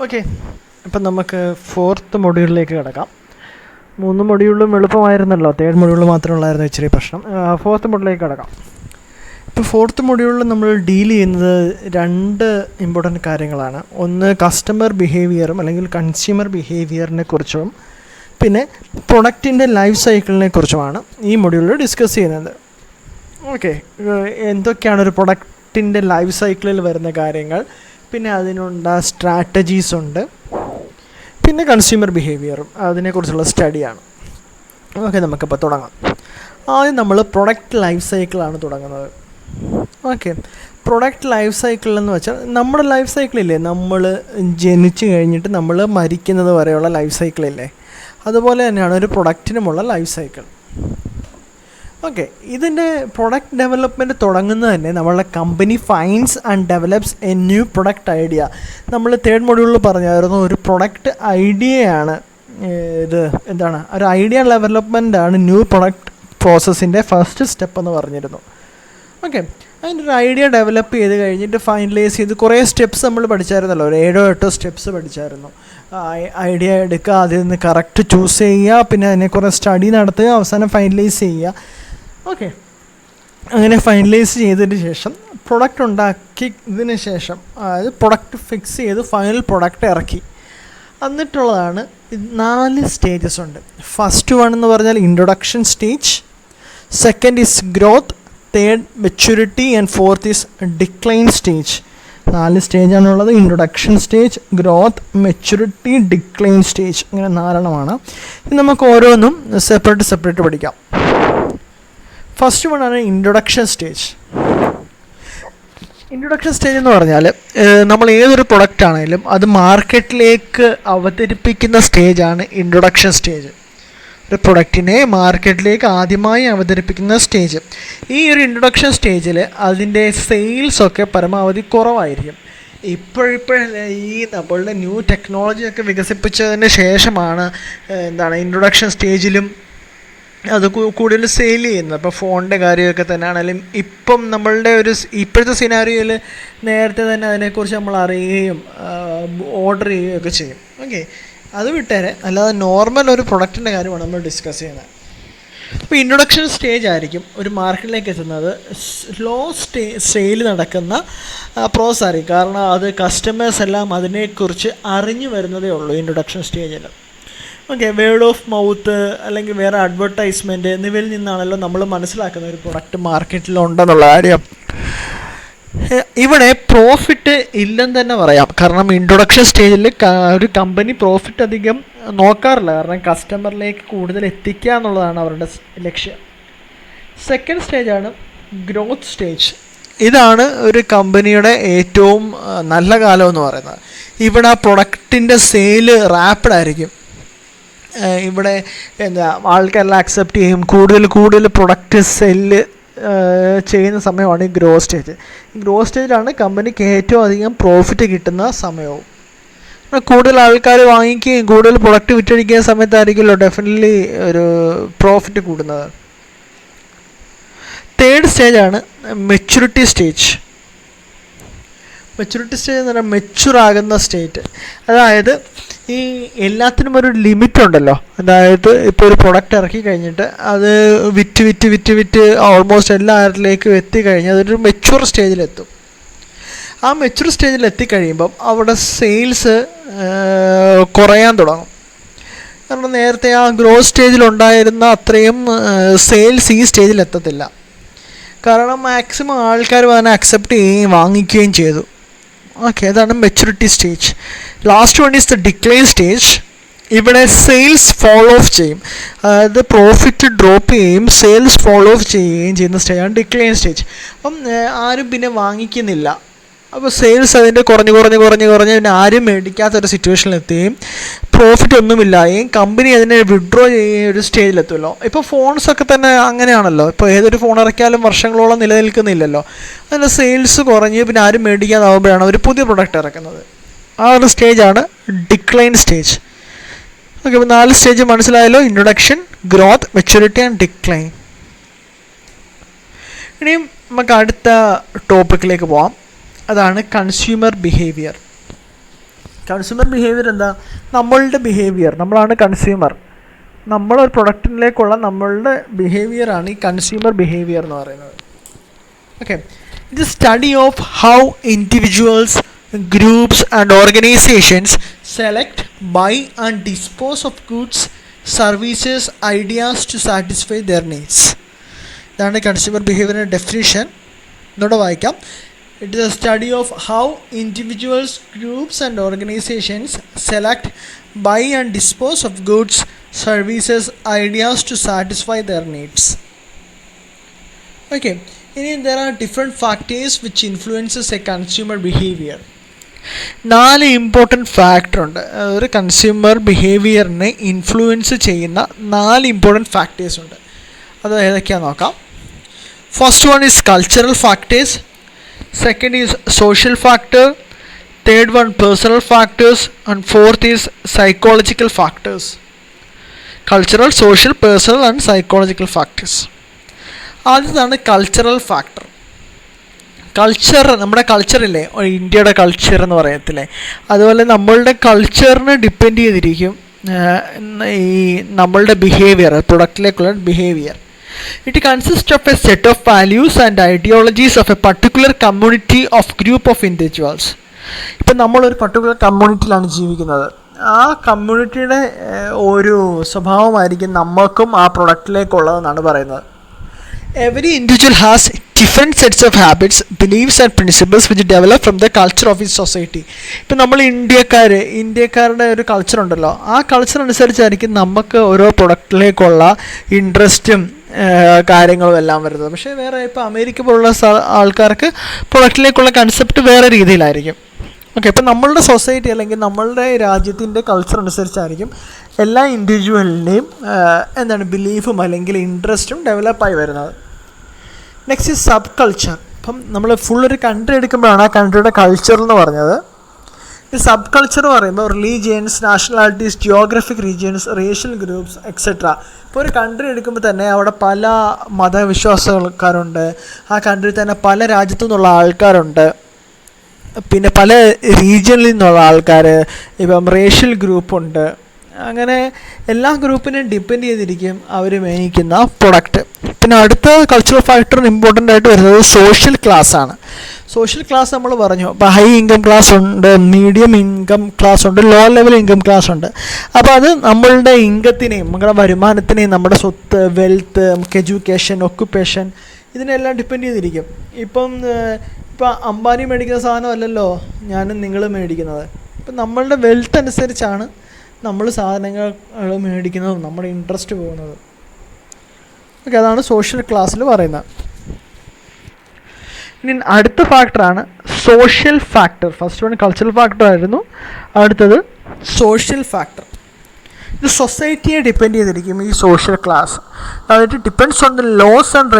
Okay, അപ്പം നമുക്ക് fourth മൊഡ്യൂളിലേക്ക് കിടക്കാം. 3 മൊഡ്യൂളിലും എളുപ്പമായിരുന്നല്ലോ, തേർഡ് മൊഡ്യൂളിൽ മാത്രമുള്ളായിരുന്നു ഇച്ചിരി പ്രശ്നം. ഫോർത്ത് മൊഡ്യൂളിലേക്ക് കിടക്കാം. ഇപ്പോൾ ഫോർത്ത് മൊഡ്യൂളിൽ നമ്മൾ ഡീൽ ചെയ്യുന്നത് 2 ഇമ്പോർട്ടൻറ്റ് കാര്യങ്ങളാണ്. ഒന്ന് കസ്റ്റമർ ബിഹേവിയറും അല്ലെങ്കിൽ കൺസ്യൂമർ ബിഹേവിയറിനെ കുറിച്ചും പിന്നെ പ്രൊഡക്റ്റിൻ്റെ ലൈഫ് സൈക്കിളിനെ കുറിച്ചുമാണ് ഈ മൊഡ്യൂളിൽ ഡിസ്കസ് ചെയ്യുന്നത്. ഓക്കെ, എന്തൊക്കെയാണ് ഒരു പ്രൊഡക്റ്റിൻ്റെ ലൈഫ് സൈക്കിളിൽ വരുന്ന കാര്യങ്ങൾ, പിന്നെ അതിനുള്ള സ്ട്രാറ്റജീസ് ഉണ്ട്, പിന്നെ കൺസ്യൂമർ ബിഹേവിയറും അതിനെക്കുറിച്ചുള്ള സ്റ്റഡിയാണ്. ഓക്കെ, നമുക്കിപ്പോൾ തുടങ്ങാം. ആദ്യം നമ്മൾ പ്രൊഡക്റ്റ് ലൈഫ് സൈക്കിളാണ് തുടങ്ങുന്നത്. ഓക്കെ, പ്രൊഡക്റ്റ് ലൈഫ് സൈക്കിൾ എന്ന് വെച്ചാൽ നമ്മുടെ ലൈഫ് സൈക്കിളില്ലേ, നമ്മൾ ജനിച്ചു കഴിഞ്ഞിട്ട് നമ്മൾ മരിക്കുന്നത് വരെയുള്ള ലൈഫ് സൈക്കിളില്ലേ, അതുപോലെ തന്നെയാണ് ഒരു പ്രൊഡക്റ്റിനുമുള്ള ലൈഫ് സൈക്കിൾ. ഓക്കെ, ഇതിൻ്റെ പ്രൊഡക്റ്റ് ഡെവലപ്മെൻറ്റ് തുടങ്ങുന്നത് തന്നെ നമ്മളുടെ company finds and develops a new product idea. നമ്മൾ തേർഡ് മൊഡ്യൂളിൽ പറഞ്ഞായിരുന്നു ഒരു പ്രൊഡക്റ്റ് ഐഡിയയാണ് ഇത്. എന്താണ് ഒരു ഐഡിയ ഡെവലപ്മെൻറ്റാണ് ന്യൂ പ്രൊഡക്റ്റ് പ്രോസസ്സിൻ്റെ ഫസ്റ്റ് സ്റ്റെപ്പ് എന്ന് പറഞ്ഞിരുന്നു. ഓക്കെ, അതിൻ്റെ ഒരു ഐഡിയ ഡെവലപ്പ് ചെയ്ത് കഴിഞ്ഞിട്ട് ഫൈനലൈസ് ചെയ്ത് കുറേ സ്റ്റെപ്സ് നമ്മൾ പഠിച്ചായിരുന്നല്ലോ, ഒരു 7-8 സ്റ്റെപ്സ് പഠിച്ചായിരുന്നു. ഐഡിയ എടുക്കുക, അതിൽ നിന്ന് കറക്റ്റ് ചൂസ് ചെയ്യുക, പിന്നെ അതിനെ കുറേ സ്റ്റഡി നടത്തുക, അവസാനം ഫൈനലൈസ് ചെയ്യുക. ഓക്കെ, അങ്ങനെ ഫൈനലൈസ് ചെയ്തതിന് ശേഷം പ്രൊഡക്റ്റ് ഉണ്ടാക്കിയതിന് ശേഷം, അതായത് പ്രൊഡക്റ്റ് ഫിക്സ് ചെയ്ത് ഫൈനൽ പ്രൊഡക്റ്റ് ഇറക്കി. എന്നിട്ടുള്ളതാണ് 4 സ്റ്റേജസ് ഉണ്ട്. ഫസ്റ്റ് വൺ എന്ന് പറഞ്ഞാൽ introduction stage, second is growth, third maturity and fourth is decline stage. 4 സ്റ്റേജാണുള്ളത്. Introduction stage, growth, maturity, decline stage, ഇങ്ങനെ 4 ഇത് നമുക്ക് ഓരോന്നും സെപ്പറേറ്റ് പഠിക്കാം. ഫസ്റ്റ് വണ്ണാണ് ഇൻട്രൊഡക്ഷൻ സ്റ്റേജ്. ഇൻട്രൊഡക്ഷൻ സ്റ്റേജ് എന്ന് പറഞ്ഞാൽ നമ്മൾ ഏതൊരു പ്രൊഡക്റ്റ് ആണെങ്കിലും അത് മാർക്കറ്റിലേക്ക് അവതരിപ്പിക്കുന്ന സ്റ്റേജാണ് ഇൻട്രൊഡക്ഷൻ സ്റ്റേജ്. ഒരു പ്രൊഡക്റ്റിനെ മാർക്കറ്റിലേക്ക് ആദ്യമായി അവതരിപ്പിക്കുന്ന സ്റ്റേജ്. ഈ ഒരു ഇൻട്രൊഡക്ഷൻ സ്റ്റേജിൽ അതിൻ്റെ സെയിൽസൊക്കെ പരമാവധി കുറവായിരിക്കും. ഇപ്പോഴല്ലേ ഈ നമ്മളുടെ ന്യൂ ടെക്നോളജിയൊക്കെ വികസിപ്പിച്ചതിന് ശേഷമാണ് ഇൻട്രൊഡക്ഷൻ സ്റ്റേജിലും അത് കൂടുതൽ സെയിൽ ചെയ്യുന്നത്. ഇപ്പോൾ ഫോണിൻ്റെ കാര്യമൊക്കെ തന്നെ ആണെങ്കിലും ഇപ്പം നമ്മളുടെ ഇപ്പോഴത്തെ സിനാരിയോയിൽ നേരത്തെ തന്നെ അതിനെക്കുറിച്ച് നമ്മൾ അറിയുകയും ഓർഡർ ചെയ്യുകയൊക്കെ ചെയ്യും. ഓക്കെ, അത് വിട്ടേരെ, അല്ലാതെ നോർമൽ ഒരു പ്രൊഡക്റ്റിൻ്റെ കാര്യമാണ് നമ്മൾ ഡിസ്കസ് ചെയ്യുന്നത്. അപ്പോൾ ഇൻട്രൊഡക്ഷൻ സ്റ്റേജ് ആയിരിക്കും ഒരു മാർക്കറ്റിലേക്ക് എത്തുന്നത്. സ്ലോ സെയിൽ നടക്കുന്ന പ്രോസസ് ആയിരിക്കും, കാരണം അത് കസ്റ്റമേഴ്സ് എല്ലാം അതിനെക്കുറിച്ച് അറിഞ്ഞു വരുന്നതേ ഉള്ളൂ ഇൻട്രൊഡക്ഷൻ സ്റ്റേജിൽ. ഓക്കെ, വേർഡ് ഓഫ് മൗത്ത് അല്ലെങ്കിൽ വേറെ അഡ്വർടൈസ്മെൻറ്റ് എന്നിവയിൽ നിന്നാണല്ലോ നമ്മൾ മനസ്സിലാക്കുന്ന ഒരു പ്രൊഡക്റ്റ് മാർക്കറ്റിലുണ്ടെന്നുള്ള കാര്യം. ഇവിടെ പ്രോഫിറ്റ് ഇല്ലെന്ന് തന്നെ പറയാം, കാരണം ഇൻട്രൊഡക്ഷൻ സ്റ്റേജിൽ ഒരു കമ്പനി പ്രോഫിറ്റ് അധികം നോക്കാറില്ല, കാരണം കസ്റ്റമറിലേക്ക് കൂടുതൽ എത്തിക്കുക എന്നുള്ളതാണ് അവരുടെ ലക്ഷ്യം. സെക്കൻഡ് സ്റ്റേജാണ് ഗ്രോത്ത് സ്റ്റേജ്. ഇതാണ് ഒരു കമ്പനിയുടെ ഏറ്റവും നല്ല കാലം എന്ന് പറയുന്നത്. ഇവിടെ ആ പ്രൊഡക്റ്റിൻ്റെ സെയില് റാപ്പിഡായിരിക്കും. ഇവിടെ ആൾക്കാരെല്ലാം അക്സെപ്റ്റ് ചെയ്യും, കൂടുതൽ പ്രൊഡക്റ്റ് സെല്ല് ചെയ്യുന്ന സമയമാണ് ഈ ഗ്രോ സ്റ്റേജ്. ഈ ഗ്രോ സ്റ്റേജിലാണ് കമ്പനിക്ക് ഏറ്റവും അധികം പ്രോഫിറ്റ് കിട്ടുന്ന സമയവും. കൂടുതൽ ആൾക്കാർ വാങ്ങിക്കുകയും കൂടുതൽ പ്രൊഡക്റ്റ് വിറ്റഴിക്കുന്ന സമയത്തായിരിക്കുമല്ലോ ഡെഫിനറ്റ്ലി ഒരു പ്രോഫിറ്റ് കൂടുന്നത്. തേർഡ് സ്റ്റേജാണ് മെച്യൂരിറ്റി സ്റ്റേജ്. മെച്യൂരിറ്റി സ്റ്റേജ് എന്ന് പറഞ്ഞാൽ മെച്യൂറാകുന്ന സ്റ്റേറ്റ്. അതായത് ഈ എല്ലാത്തിനും ഒരു ലിമിറ്റ് ഉണ്ടല്ലോ. അതായത് ഇപ്പോൾ ഒരു പ്രൊഡക്റ്റ് ഇറക്കി കഴിഞ്ഞിട്ട് അത് വിറ്റ് ഓൾമോസ്റ്റ് എല്ലാവരിലേക്കും എത്തിക്കഴിഞ്ഞാൽ അതൊരു മെച്യൂർ സ്റ്റേജിലെത്തും. ആ മെച്യൂർ സ്റ്റേജിൽ എത്തിക്കഴിയുമ്പം അവിടെ സെയിൽസ് കുറയാൻ തുടങ്ങും. കാരണം നേരത്തെ ആ ഗ്രോ സ്റ്റേജിലുണ്ടായിരുന്ന അത്രയും സെയിൽസ് ഈ സ്റ്റേജിൽ എത്തത്തില്ല, കാരണം മാക്സിമം ആൾക്കാർ അതിനെ അക്സെപ്റ്റ് ചെയ്യുകയും വാങ്ങിക്കുകയും ചെയ്തു. ഓക്കെ, അതാണ് maturity stage. Last one is the decline stage. ഇവിടെ സെയിൽസ് ഫോളോ ഓഫ് ചെയ്യും, അതായത് പ്രോഫിറ്റ് ഡ്രോപ്പ് ചെയ്യുകയും സെയിൽസ് ഫോളോ ഓഫ് ചെയ്യുകയും ചെയ്യുന്ന സ്റ്റേജാണ് ഡിക്ലൈൻ സ്റ്റേജ്. അപ്പം ആരും പിന്നെ വാങ്ങിക്കുന്നില്ല, അപ്പോൾ സെയിൽസ് അതിൻ്റെ കുറഞ്ഞ് പിന്നെ ആരും മേടിക്കാത്തൊരു സിറ്റുവേഷനിലെത്തുകയും പ്രോഫിറ്റ് ഒന്നുമില്ലായെയും കമ്പനി അതിനെ വിഡ്രോ ചെയ്യുന്ന ഒരു സ്റ്റേജിലെത്തുമല്ലോ. ഇപ്പോൾ ഫോൺസൊക്കെ തന്നെ അങ്ങനെയാണല്ലോ. ഇപ്പോൾ ഏതൊരു ഫോൺ ഇറക്കിയാലും വർഷങ്ങളോളം നിലനിൽക്കുന്നില്ലല്ലോ. അതിൻ്റെ സെയിൽസ് കുറഞ്ഞ് പിന്നെ ആരും മേടിക്കാതാവുമ്പോഴാണ് ഒരു പുതിയ പ്രൊഡക്റ്റ് ഇറക്കുന്നത്. ആ ഒരു സ്റ്റേജാണ് ഡിക്ലൈൻ സ്റ്റേജ്. ഓക്കെ, ഇപ്പോൾ 4 സ്റ്റേജ് മനസ്സിലായല്ലോ: introduction, growth, maturity and decline. ഇനിയും നമുക്ക് അടുത്ത ടോപ്പിക്കിലേക്ക് പോവാം. അതാണ് കൺസ്യൂമർ ബിഹേവിയർ. കൺസ്യൂമർ ബിഹേവിയർ എന്താ? നമ്മളുടെ ബിഹേവിയർ, നമ്മളാണ് കൺസ്യൂമർ. നമ്മളൊരു പ്രൊഡക്റ്റിലേക്കുള്ള നമ്മളുടെ ബിഹേവിയറാണ് ഈ കൺസ്യൂമർ ബിഹേവിയർ എന്ന് പറയുന്നത്. ഓക്കെ, ഇത് study of how individuals, groups and organisations select, buy and dispose of goods, services, ideas to satisfy their needs. ഇതാണ് കൺസ്യൂമർ ബിഹേവിയറിൻ്റെ ഡെഫിനിഷൻ. ഇതോടെ വായിക്കാം. It is a study of how individuals, groups and organizations select, buy and dispose of goods, services, ideas to satisfy their needs. Okay, there are different factors which influences a consumer behavior. 4 important factor ഉണ്ട്. ഒരു consumer ബിഹേവിയറിനെ influence ചെയ്യുന്ന 4 important factors ഉണ്ട്. അത് ഏതൊക്കെയാണെന്ന് നോക്കാം. First one is cultural factors, second is social factor, third one personal factors, and fourth is psychological factors. Cultural, social, personal and psychological factors. ആദ്യതാണ് cultural factor. Culture, നമ്മുടെ കൾച്ചറില്ലേ, ഇന്ത്യയുടെ culture എന്ന് പറയത്തില്ലേ, അതുപോലെ നമ്മളുടെ കൾച്ചറിനെ ഡിപ്പെൻഡ് ചെയ്തിരിക്കും ഈ നമ്മളുടെ ബിഹേവിയർ, പ്രൊഡക്റ്റിലേക്കുള്ള behaviour. It consists of a set of values and ideologies of a particular community of group of individuals. ഇപ്പം നമ്മളൊരു പർട്ടിക്കുലർ കമ്മ്യൂണിറ്റിയിലാണ് ജീവിക്കുന്നത്. ആ കമ്മ്യൂണിറ്റിയുടെ ഒരു സ്വഭാവമായിരിക്കും നമുക്കും ആ പ്രൊഡക്റ്റിലേക്കുള്ളതെന്നാണ് പറയുന്നത്. Every individual has different sets of habits, beliefs and principles which develop from the culture of his society. ഇപ്പം നമ്മൾ ഇന്ത്യക്കാരുടെ ഒരു കൾച്ചർ ഉണ്ടല്ലോ, ആ കൾച്ചർ അനുസരിച്ചായിരിക്കും നമുക്ക് ഓരോ പ്രൊഡക്റ്റിലേക്കുള്ള ഇൻട്രസ്റ്റും കാര്യങ്ങളും എല്ലാം വരുന്നത്. പക്ഷേ വേറെ ഇപ്പോൾ അമേരിക്ക പോലുള്ള ആൾക്കാർക്ക് പ്രൊഡക്റ്റിലേക്കുള്ള കൺസെപ്റ്റ് വേറെ രീതിയിലായിരിക്കും. ഓക്കെ, ഇപ്പം നമ്മളുടെ സൊസൈറ്റി അല്ലെങ്കിൽ നമ്മളുടെ രാജ്യത്തിൻ്റെ കൾച്ചർ അനുസരിച്ചായിരിക്കും എല്ലാ ഇൻഡിവിജ്വലിൻ്റെയും ബിലീഫും അല്ലെങ്കിൽ ഇൻട്രസ്റ്റും ഡെവലപ്പായി വരുന്നത്. Next is sub culture. ഇപ്പം നമ്മൾ ഫുൾ ഒരു കൺട്രി എടുക്കുമ്പോഴാണ് ആ കൺട്രിയുടെ കൾച്ചർ എന്ന് പറഞ്ഞത്. ഈ സബ് കൾച്ചർ പറയുമ്പോൾ religions, nationalities, Geographic regions, racial groups etcetera. ഇപ്പോൾ ഒരു കൺട്രി എടുക്കുമ്പോൾ തന്നെ അവിടെ പല മതവിശ്വാസക്കാരുണ്ട്, ആ കൺട്രി തന്നെ പല രാജ്യത്തു നിന്നുള്ള ആൾക്കാരുണ്ട്, പിന്നെ പല റീജിയനിൽ നിന്നുള്ള ആൾക്കാർ, ഇപ്പം റേഷ്യൽ ഗ്രൂപ്പുണ്ട്. അങ്ങനെ എല്ലാ ഗ്രൂപ്പിനെയും ഡിപ്പെൻഡ് ചെയ്തിരിക്കും അവർ മേടിക്കുന്ന പ്രൊഡക്റ്റ്. പിന്നെ അടുത്ത കൾച്ചറൽ ഫാക്ടറിന് ഇമ്പോർട്ടൻ്റ് ആയിട്ട് വരുന്നത് സോഷ്യൽ ക്ലാസ് ആണ്. സോഷ്യൽ ക്ലാസ് നമ്മൾ പറഞ്ഞു, ഇപ്പോൾ ഹൈ ഇൻകം ക്ലാസ് ഉണ്ട്, മീഡിയം ഇൻകം ക്ലാസ് ഉണ്ട്, ലോ ലെവൽ ഇൻകം ക്ലാസ് ഉണ്ട്. അപ്പോൾ അത് നമ്മളുടെ ഇൻകത്തിനെയും നമ്മുടെ വരുമാനത്തിനെയും നമ്മുടെ സ്വത്ത്, വെൽത്ത്, നമുക്ക് എഡ്യൂക്കേഷൻ, ഒക്കുപ്പേഷൻ ഇതിനെല്ലാം ഡിപ്പെൻഡ് ചെയ്തിരിക്കും. ഇപ്പം അംബാനി മേടിക്കുന്ന സാധനമല്ലല്ലോ ഞാനും നിങ്ങൾ മേടിക്കുന്നത്. ഇപ്പം നമ്മളുടെ വെൽത്ത് അനുസരിച്ചാണ് നമ്മൾ സാധനങ്ങൾ മേടിക്കുന്നതും നമ്മുടെ ഇൻട്രസ്റ്റ് പോകുന്നതും. ഓക്കെ, അതാണ് സോഷ്യൽ ക്ലാസ്സിൽ പറയുന്നത്. ഇനി അടുത്ത ഫാക്ടറാണ് social factor. First one cultural factor ആയിരുന്നു, അടുത്തത് സോഷ്യൽ ഫാക്ടർ. ഇത് സൊസൈറ്റിയെ ഡിപ്പെൻഡ് ചെയ്തിരിക്കും ഈ സോഷ്യൽ ക്ലാസ്. അതായത് depends on the laws and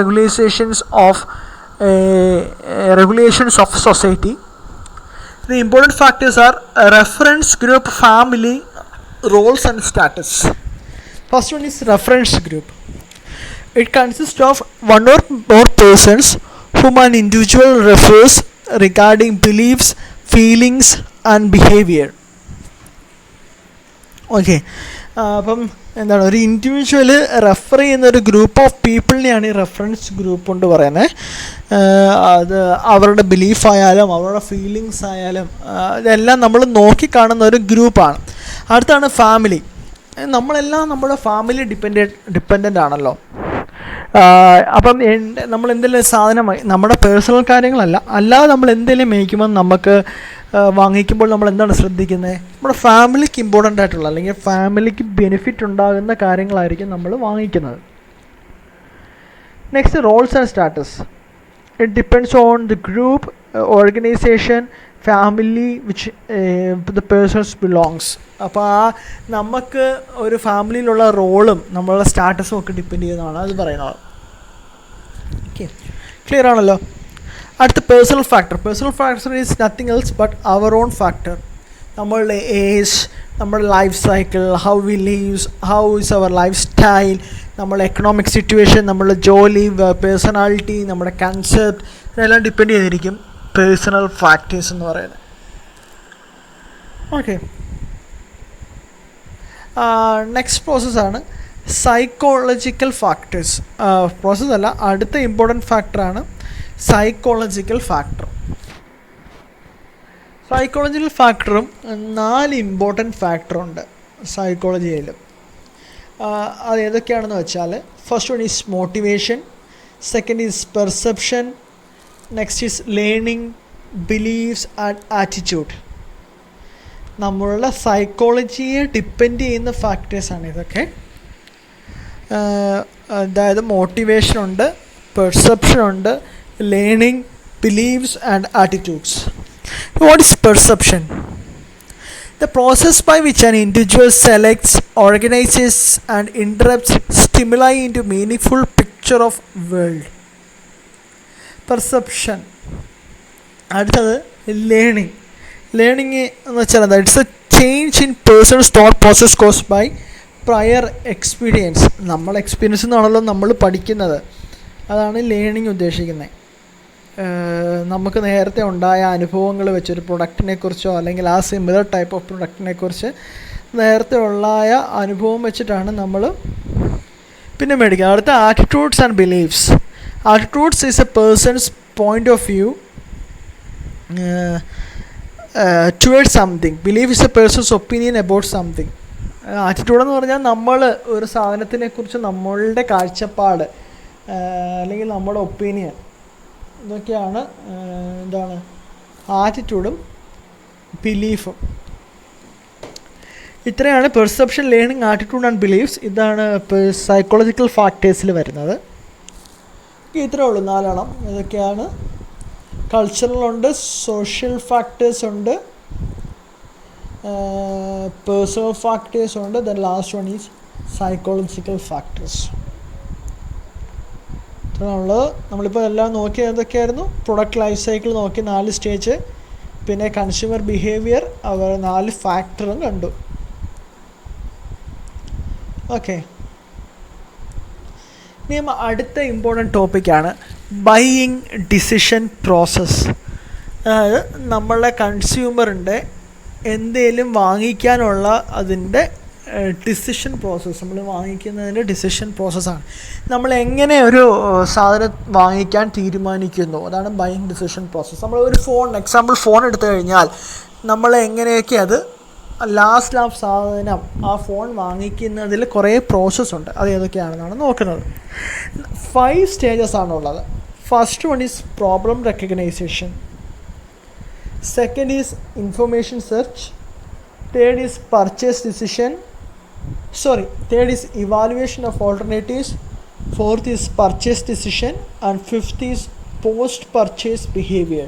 regulations of society. The important factors are reference group, family, roles and status. First one is reference group. It consists of one or more persons whom an individual refers regarding beliefs, feelings and behavior. Okay, അപ്പം എന്താണ് ഒരു individual refer ചെയ്യുന്ന ഒരു group of പീപ്പിളിനെയാണ് ഈ reference group കൊണ്ട് പറയുന്നത്. അത് അവരുടെ ബിലീഫായാലും അവരുടെ ഫീലിങ്സ് ആയാലും ഇതെല്ലാം നമ്മൾ നോക്കിക്കാണുന്ന ഒരു ഗ്രൂപ്പാണ്. അടുത്താണ് ഫാമിലി. നമ്മളെല്ലാം നമ്മുടെ ഫാമിലി ഡിപ്പെൻഡൻ്റ് ആണല്ലോ. അപ്പം നമ്മൾ എന്തെങ്കിലും സാധനം നമ്മുടെ പേഴ്സണൽ കാര്യങ്ങളല്ല, അല്ലാതെ നമ്മൾ എന്തെങ്കിലും മേടിക്കുമ്പോൾ നമുക്ക് വാങ്ങിക്കുമ്പോൾ നമ്മൾ എന്താണ് ശ്രദ്ധിക്കുന്നത്, നമ്മുടെ ഫാമിലിക്ക് ഇമ്പോർട്ടൻ്റ് ആയിട്ടുള്ള അല്ലെങ്കിൽ ഫാമിലിക്ക് ബെനിഫിറ്റ് ഉണ്ടാകുന്ന കാര്യങ്ങളായിരിക്കും നമ്മൾ വാങ്ങിക്കുന്നത്. Next roles and status. It depends on the group, organisation, family which the person's belongs. അപ്പോൾ നമുക്ക് ഒരു ഫാമിലിയിലുള്ള റോളും നമ്മളുടെ സ്റ്റാറ്റസും ഒക്കെ ഡിപ്പെൻഡ് ചെയ്യുന്നതാണ് അത് പറയുന്നത്. ഓക്കെ, ക്ലിയർ ആണല്ലോ. അടുത്ത personal factor. Personal factor is nothing else but our own factor. നമ്മളുടെ ഏജ്, നമ്മുടെ life cycle, how we lives, how is our life style, നമ്മുടെ എക്കണോമിക് സിറ്റുവേഷൻ, നമ്മുടെ ജോലി, പേഴ്സണാലിറ്റി, നമ്മുടെ കൺസെപ്റ്റ്, ഇതെല്ലാം ഡിപ്പെൻഡ് ചെയ്തിരിക്കും പേഴ്സണൽ ഫാക്ടേഴ്സ് എന്ന് പറയുന്നത്. ഓക്കെ, നെക്സ്റ്റ് പ്രോസസ്സാണ് സൈക്കോളജിക്കൽ ഫാക്ടേഴ്സ്. പ്രോസസ്സ് അല്ല, അടുത്ത ഇമ്പോർട്ടൻറ്റ് ഫാക്ടറാണ് സൈക്കോളജിക്കൽ ഫാക്ടർ. സൈക്കോളജിക്കൽ ഫാക്ടറും 4 ഇമ്പോർട്ടൻറ്റ് ഫാക്ടറുണ്ട് സൈക്കോളജിയിൽ. അത് ഏതൊക്കെയാണെന്ന് വെച്ചാൽ, first one is motivation, second is perception, next is learning, beliefs and attitude. നമ്മളുടെ സൈക്കോളജിയെ ഡിപ്പെൻഡ് ചെയ്യുന്ന ഫാക്ടേഴ്സാണ് ഇതൊക്കെ. അതായത് മോട്ടിവേഷനുണ്ട്, പെർസെപ്ഷനുണ്ട്, learning, beliefs and attitudes. What is perception? The process by which an individual selects, organizes and interprets stimuli into meaningful picture of world. Perception. അടുത്തത് learning. Learning എന്ന് വെച്ചാൽ എന്താ? It's a change in person's thought process caused by prior experience. നമ്മളെ experience എന്നാണല്ലോ നമ്മൾ പഠിക്കുന്നത്. അതാണ് learning ഉദ്ദേശിക്കുന്നത്. നമുക്ക് നേരത്തെ ഉണ്ടായ അനുഭവങ്ങൾ വെച്ചൊരു പ്രൊഡക്റ്റിനെ കുറിച്ചോ അല്ലെങ്കിൽ ആ സിമിലർ ടൈപ്പ് ഓഫ് പ്രൊഡക്റ്റിനെ കുറിച്ച് നേരത്തെ ഉള്ളായ അനുഭവം വെച്ചിട്ടാണ് നമ്മൾ പിന്നെ മേടിക്കുക. അടുത്ത attitudes and beliefs. Attitudes is a person's point of view toward something. Belief is a person's opinion about something. Attitude എന്ന് പറഞ്ഞാൽ നമ്മൾ ഒരു സാധനത്തിനെ കുറിച്ച് നമ്മളുടെ കാഴ്ചപ്പാട് അല്ലെങ്കിൽ നമ്മുടെ ഒപ്പീനിയൻ, ഇതൊക്കെയാണ് എന്താണ് ആറ്റിറ്റ്യൂഡും ബിലീഫും. ഇത്രയാണ് perception, learning, attitude and beliefs. ഇതാണ് സൈക്കോളജിക്കൽ ഫാക്ടേഴ്സിൽ വരുന്നത്. ഇത്രയേ ഉള്ളൂ, 4 ഇതൊക്കെയാണ്. കൾച്ചറലുണ്ട്, സോഷ്യൽ ഫാക്ടേഴ്സ് ഉണ്ട്, പേഴ്സണൽ ഫാക്ടേഴ്സ് ഉണ്ട്, then last one is psychological factors. ഇത്രയുള്ളത്. നമ്മളിപ്പോൾ എല്ലാം നോക്കിയത് എന്തൊക്കെയായിരുന്നു? പ്രൊഡക്റ്റ് ലൈഫ് സൈക്കിൾ നോക്കി, 4 സ്റ്റേജ്, പിന്നെ കൺസ്യൂമർ ബിഹേവിയർ, അവർ 4 ഫാക്ടറും കണ്ടു. ഓക്കെ, ഇനി അടുത്ത ഇമ്പോർട്ടൻ്റ് ടോപ്പിക്കാണ് ബൈയിങ് ഡിസിഷൻ പ്രോസസ്സ്. അതായത് നമ്മളെ കൺസ്യൂമറിൻ്റെ എന്തേലും വാങ്ങിക്കാനുള്ള അതിൻ്റെ ഡിസിഷൻ പ്രോസസ്സ്, നമ്മൾ വാങ്ങിക്കുന്നതിൻ്റെ ഡിസിഷൻ പ്രോസസ്സാണ്. നമ്മൾ എങ്ങനെ ഒരു സാധനം വാങ്ങിക്കാൻ തീരുമാനിക്കുന്നു, അതാണ് ബൈയിങ് ഡിസിഷൻ പ്രോസസ്സ്. നമ്മൾ ഒരു എക്സാമ്പിൾ ഫോൺ എടുത്തു കഴിഞ്ഞാൽ നമ്മൾ എങ്ങനെയൊക്കെ അത് ലാസ്റ്റ് ആ സാധനം ആ ഫോൺ വാങ്ങിക്കുന്നതിൽ കുറേ പ്രോസസ്സുണ്ട്. അത് ഏതൊക്കെയാണെന്നാണ് നോക്കുന്നത്. 5 സ്റ്റേജസ് ആണുള്ളത്. First one is problem recognition, second is information search, third is purchase decision, third is evaluation of alternatives, fourth is purchase decision, and fifth is post purchase behavior.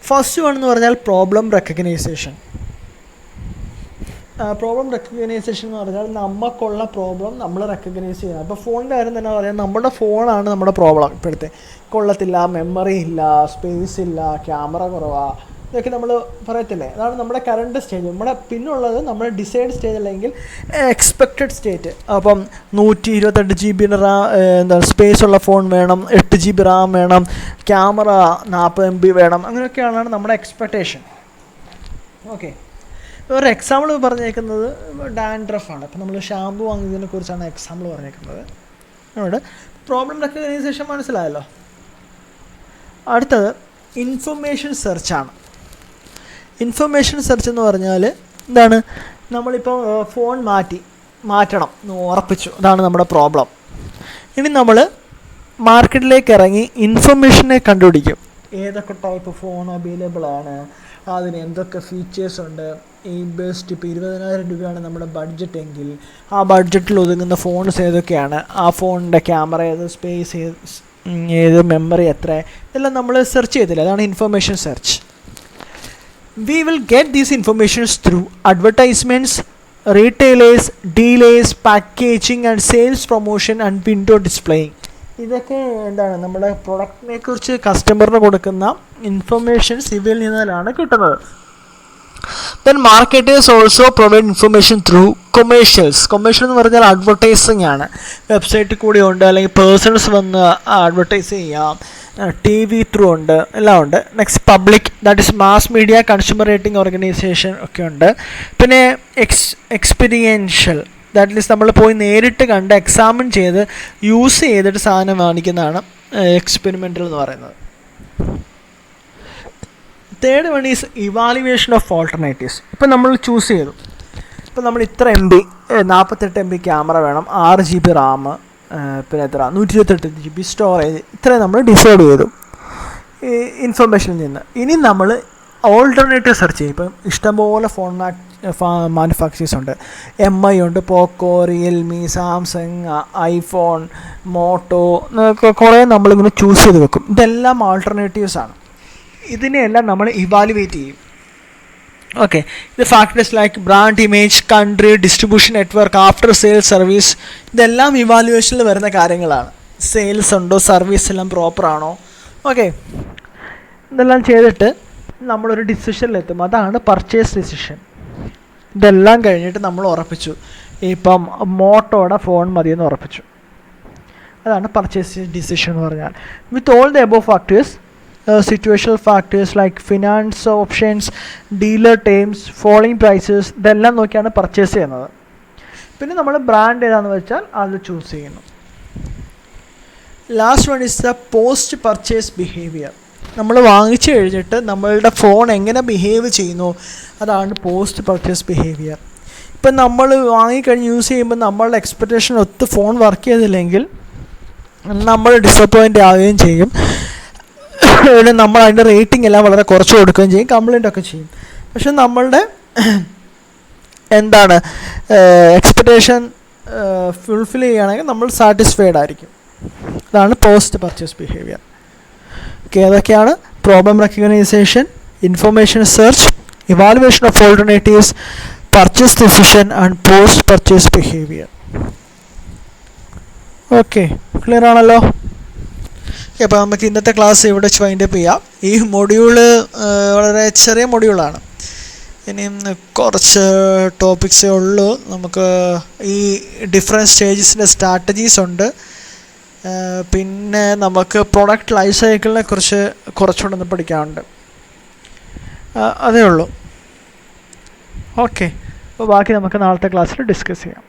First one എന്ന് പറഞ്ഞാൽ problem recognition. Problem recognition എന്ന് പറഞ്ഞാൽ നമുക്കുള്ള problem നമ്മൾ recognise ചെയ്യുക. അപ്പോൾ ഫോണിൻ്റെ കാര്യം തന്നെ പറയാം, നമ്മുടെ ഫോണാണ് നമ്മുടെ പ്രോബ്ലം. ഇപ്പോഴത്തെ കൊള്ളത്തില്ല, മെമ്മറി ഇല്ല, സ്പേസ് ഇല്ല, ക്യാമറ കുറവാണ്, ഇതൊക്കെ നമ്മൾ പറയത്തില്ലേ. അതാണ് നമ്മുടെ കറണ്ട് സ്റ്റേജ്. പിന്നുള്ളത് നമ്മുടെ ഡിസൈഡ് സ്റ്റേജ് അല്ലെങ്കിൽ എക്സ്പെക്റ്റഡ് സ്റ്റേറ്റ്. അപ്പം 128 GB സ്പേസ് ഉള്ള ഫോൺ വേണം, 8 GB റാം വേണം, ക്യാമറ 40 MB വേണം, അങ്ങനെയൊക്കെയാണ് നമ്മുടെ എക്സ്പെക്റ്റേഷൻ. ഓക്കെ, ഒരു എക്സാമ്പിൾ പറഞ്ഞേക്കുന്നത് ഡാൻഡ്രഫാണ്. ഇപ്പം നമ്മൾ ഷാമ്പു വാങ്ങിയതിനെ കുറിച്ചാണ് എക്സാമ്പിൾ പറഞ്ഞേക്കുന്നത്. അവിടെ പ്രോബ്ലം റെക്കഗ്നൈസേഷൻ മനസ്സിലായല്ലോ. അടുത്തത് ഇൻഫർമേഷൻ സെർച്ചാണ്. ഇൻഫർമേഷൻ സെർച്ച് എന്ന് പറഞ്ഞാൽ എന്താണ്? നമ്മളിപ്പോൾ ഫോൺ മാറ്റണം എന്ന് ഉറപ്പിച്ചു, അതാണ് നമ്മുടെ പ്രോബ്ലം. ഇനി നമ്മൾ മാർക്കറ്റിലേക്ക് ഇറങ്ങി ഇൻഫർമേഷനെ കണ്ടുപിടിക്കും. ഏതൊക്കെ ടൈപ്പ് ഫോൺ അവൈലബിൾ ആണ്, അതിന് എന്തൊക്കെ ഫീച്ചേഴ്സ് ഉണ്ട്, ഈ ബെസ്റ്റ്. ഇപ്പോൾ 20,000 രൂപയാണ് നമ്മുടെ ബഡ്ജറ്റ് എങ്കിൽ ആ ബഡ്ജറ്റിൽ ഒതുങ്ങുന്ന ഫോൺസ് ഏതൊക്കെയാണ്, ആ ഫോണിൻ്റെ ക്യാമറ ഏത്, സ്പേസ് ഏത്, മെമ്മറി എത്ര, ഇതെല്ലാം നമ്മൾ സെർച്ച് ചെയ്തില്ല. അതാണ് information search. We will get these informations through advertisements, retailers, dealers, packaging and sales promotion and window displaying. ഇതൊക്കെ എന്താണ്? നമ്മുടെ പ്രൊഡക്റ്റിനെ കുറിച്ച് കസ്റ്റമറിന് കൊടുക്കുന്ന ഇൻഫർമേഷൻസ് ഇവയിൽ നിന്നാണ് കിട്ടുന്നത്. Then marketers also provide information through commercials. Commercial എന്ന് പറഞ്ഞാൽ അഡ്വർടൈസിങ് ആണ്. വെബ്സൈറ്റിൽ കൂടി ഉണ്ട്, അല്ലെങ്കിൽ പേഴ്സൺസ് വന്ന് അഡ്വർടൈസ് ചെയ്യാം, ടി വി ത്രൂ ഉണ്ട്, എല്ലാം ഉണ്ട്. Next public, that is mass media, consumer rating organisation ഒക്കെ ഉണ്ട്. പിന്നെ എക്സ്പീരിയൻഷ്യൽ, ദാറ്റ് മീൻസ് നമ്മൾ പോയി നേരിട്ട് കണ്ട് എക്സാമിൻ ചെയ്ത് യൂസ് ചെയ്തിട്ട് സാധനം വാങ്ങിക്കുന്നതാണ് എക്സ്പെരിമെൻ്റൽ എന്ന് പറയുന്നത്. Third one is evaluation of alternatives. ഇപ്പം നമ്മൾ ചൂസ് ചെയ്തു, ഇപ്പം നമ്മൾ ഇത്ര MB 48 MB ക്യാമറ വേണം, 6 GB റാം, പിന്നെ എത്ര 128 GB സ്റ്റോറേജ്, ഇത്രയും നമ്മൾ ഡിസൈഡ് ചെയ്തു ഇൻഫർമേഷനിൽ നിന്ന്. ഇനി നമ്മൾ ഓൾട്ടർനേറ്റീവ് സെർച്ച് ചെയ്യും. ഇപ്പം ഇഷ്ടംപോലെ ഫോൺ മാനുഫാക്ചേഴ്സ് ഉണ്ട്. MI ഉണ്ട്, പോക്കോ, റിയൽമി, സാംസങ്, ഐഫോൺ, മോട്ടോ, കുറേ നമ്മളിങ്ങനെ ചൂസ് ചെയ്ത് വെക്കും. ഇതെല്ലാം ആൾട്ടർനേറ്റീവ്സ് ആണ്. ഇതിനെയെല്ലാം നമ്മൾ ഇവാലുവേറ്റ് ചെയ്യും. ഓക്കെ, ഇത് factors like brand image, country, distribution network, after sales service, ഇതെല്ലാം ഇവാലുവേഷനിൽ വരുന്ന കാര്യങ്ങളാണ്. സെയിൽസ് ഉണ്ടോ, സർവീസ് എല്ലാം പ്രോപ്പറാണോ, ഓക്കെ, ഇതെല്ലാം ചെയ്തിട്ട് നമ്മളൊരു ഡിസിഷനിലെത്തും. അതാണ് പർച്ചേസ് ഡിസിഷൻ. ഇതെല്ലാം കഴിഞ്ഞിട്ട് നമ്മൾ ഉറപ്പിച്ചു, ഇപ്പം മോട്ടോയുടെ ഫോൺ മതിയെന്ന് ഉറപ്പിച്ചു. അതാണ് പർച്ചേസ് ഡിസിഷൻ എന്ന് പറഞ്ഞാൽ. With all the above factors, situational factors like finance options, dealer terms, falling prices, ഇതെല്ലാം നോക്കിയാണ് പർച്ചേസ് ചെയ്യുന്നത്. പിന്നെ നമ്മൾ ബ്രാൻഡ് ഏതാണെന്ന് വെച്ചാൽ അത് ചൂസ് ചെയ്യുന്നു. Last one is the post purchase behaviour. നമ്മൾ വാങ്ങിച്ചു കഴിഞ്ഞിട്ട് നമ്മളുടെ ഫോൺ എങ്ങനെ ബിഹേവ് ചെയ്യുന്നു, അതാണ് പോസ്റ്റ് പർച്ചേസ് ബിഹേവിയർ. ഇപ്പം നമ്മൾ വാങ്ങിക്കഴിഞ്ഞ് യൂസ് ചെയ്യുമ്പോൾ നമ്മളുടെ എക്സ്പെക്റ്റേഷൻ ഒത്ത് ഫോൺ വർക്ക് ചെയ്തില്ലെങ്കിൽ നമ്മൾ ഡിസപ്പോയിൻ്റ് ആവുകയും ചെയ്യും. നമ്മൾ അതിൻ്റെ റേറ്റിംഗ് എല്ലാം വളരെ കുറച്ച് കൊടുക്കുകയും ചെയ്യും, കംപ്ലൈൻ്റ് ഒക്കെ ചെയ്യും. പക്ഷെ നമ്മളുടെ എന്താണ് എക്സ്പെക്റ്റേഷൻ ഫുൾഫിൽ ചെയ്യുകയാണെങ്കിൽ നമ്മൾ സാറ്റിസ്ഫൈഡ് ആയിരിക്കും. അതാണ് പോസ്റ്റ് പർച്ചേസ് ബിഹേവിയർ. ഓക്കെ, അതൊക്കെയാണ് problem recognition, information search, evaluation of alternatives, purchase decision and post purchase behaviour. Okay, clear ആണല്ലോ? അപ്പോൾ നമുക്ക് ഇന്നത്തെ ക്ലാസ് ഇവിടെ വൈൻഡപ്പ് ചെയ്യാം. ഈ മൊഡ്യൂള് വളരെ ചെറിയ മൊഡ്യൂളാണ്. ഇനിയും കുറച്ച് ടോപ്പിക്സേ ഉള്ളൂ. നമുക്ക് ഈ ഡിഫറെൻറ്റ് സ്റ്റേജസിൻ്റെ സ്ട്രാറ്റജീസ് ഉണ്ട്. പിന്നെ നമുക്ക് പ്രൊഡക്റ്റ് ലൈഫ് സൈക്കിളിനെ കുറിച്ച് കുറച്ചുകൂടെ ഒന്ന് പഠിക്കാനുണ്ട്. അതേ ഉള്ളൂ. ഓക്കെ, അപ്പോൾ ബാക്കി നമുക്ക് നാളത്തെ ക്ലാസ്സിൽ ഡിസ്കസ് ചെയ്യാം.